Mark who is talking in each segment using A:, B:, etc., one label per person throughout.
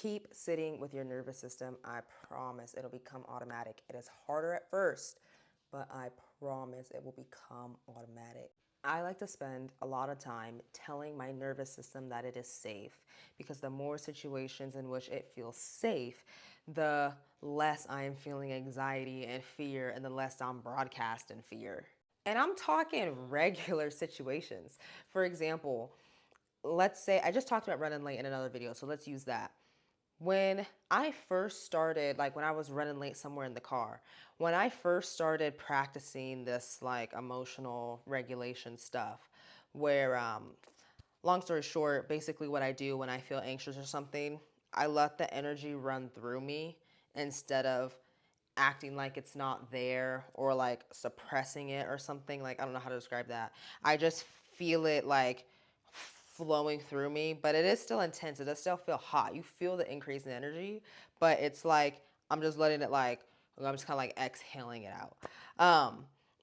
A: Keep sitting with your nervous system. I promise it'll become automatic. It is harder at first, but I promise it will become automatic. I like to spend a lot of time telling my nervous system that it is safe, because the more situations in which it feels safe, the less I am feeling anxiety and fear, and the less I'm broadcasting fear. And I'm talking regular situations. For example, let's say I just talked about running late in another video, so let's use that. When I first started, like when I was running late somewhere in the car, when I first started practicing this like emotional regulation stuff, where, long story short, basically what I do when I feel anxious or something, I let the energy run through me instead of acting like it's not there or like suppressing it or something. Like, I don't know how to describe that. I just feel it like flowing through me, but it is still intense. It does still feel hot. You feel the increase in energy, but it's like I'm just letting it like, I'm just kind of like exhaling it out.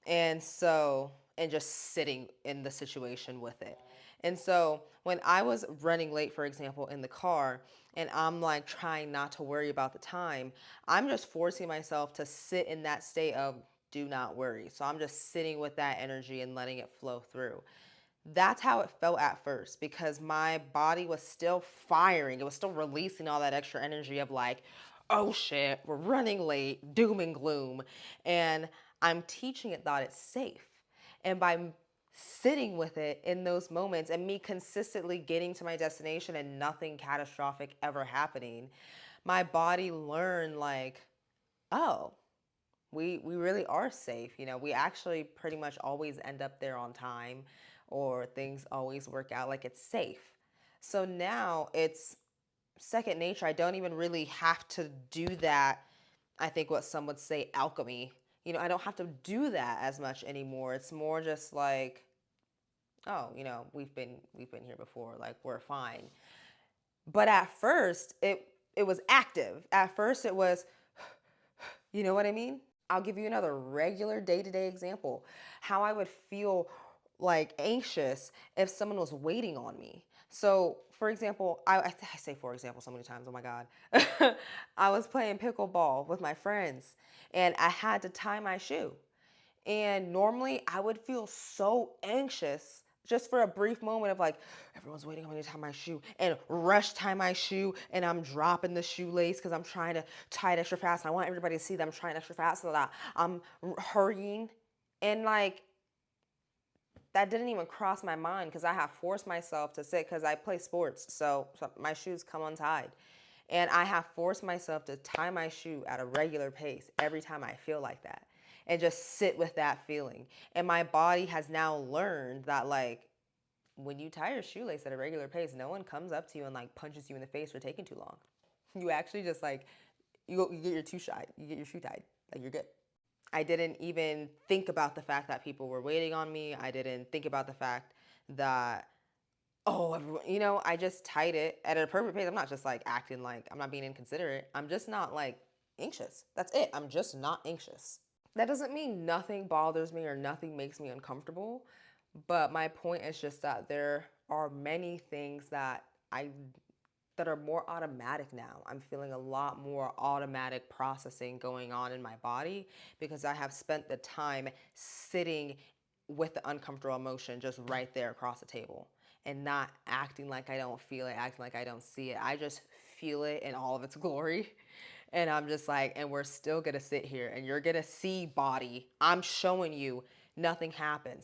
A: And so, and just sitting in the situation with it. And so when I was running late, for example, in the car, and I'm like trying not to worry about the time, I'm just forcing myself to sit in that state of do not worry. So I'm just sitting with that energy and letting it flow through. That's how it felt at first, because my body was still firing. It was still releasing all that extra energy of like, oh shit, we're running late, doom and gloom. And I'm teaching it that it's safe. And by sitting with it in those moments and me consistently getting to my destination and nothing catastrophic ever happening, my body learned like, oh, we really are safe. You know, we actually pretty much always end up there on time, or things always work out, like it's safe. So now it's second nature. I don't even really have to do that. I think what some would say alchemy. You know, I don't have to do that as much anymore. It's more just like, oh, you know, we've been here before, like we're fine. But at first it was active. At first it was, you know what I mean? I'll give you another regular day-to-day example. How I would feel like anxious if someone was waiting on me. So, for example, I say for example so many times, oh my God. I was playing pickleball with my friends and I had to tie my shoe. And normally I would feel so anxious just for a brief moment of like, everyone's waiting on me to tie my shoe, and rush tie my shoe. And I'm dropping the shoelace because I'm trying to tie it extra fast. And I want everybody to see that I'm trying extra fast, so that I'm hurrying. And like, that didn't even cross my mind because I have forced myself to sit, because I play sports. So my shoes come untied. And I have forced myself to tie my shoe at a regular pace every time I feel like that, and just sit with that feeling. And my body has now learned that, like, when you tie your shoelace at a regular pace, no one comes up to you and like punches you in the face for taking too long. You actually just like, you get your you get your shoe tied, like you're good. I didn't even think about the fact that people were waiting on me. I didn't think about the fact that, oh, everyone, you know, I just tied it at a perfect pace. I'm not just like acting like I'm not being inconsiderate. I'm just not like anxious. That's it. I'm just not anxious. That doesn't mean nothing bothers me or nothing makes me uncomfortable. But my point is just that there are many things I that are more automatic now. I'm feeling a lot more automatic processing going on in my body, because I have spent the time sitting with the uncomfortable emotion just right there across the table, and not acting like I don't feel it, acting like I don't see it. I just feel it in all of its glory. And I'm just like, and we're still gonna sit here and you're gonna see, body, I'm showing you nothing happens.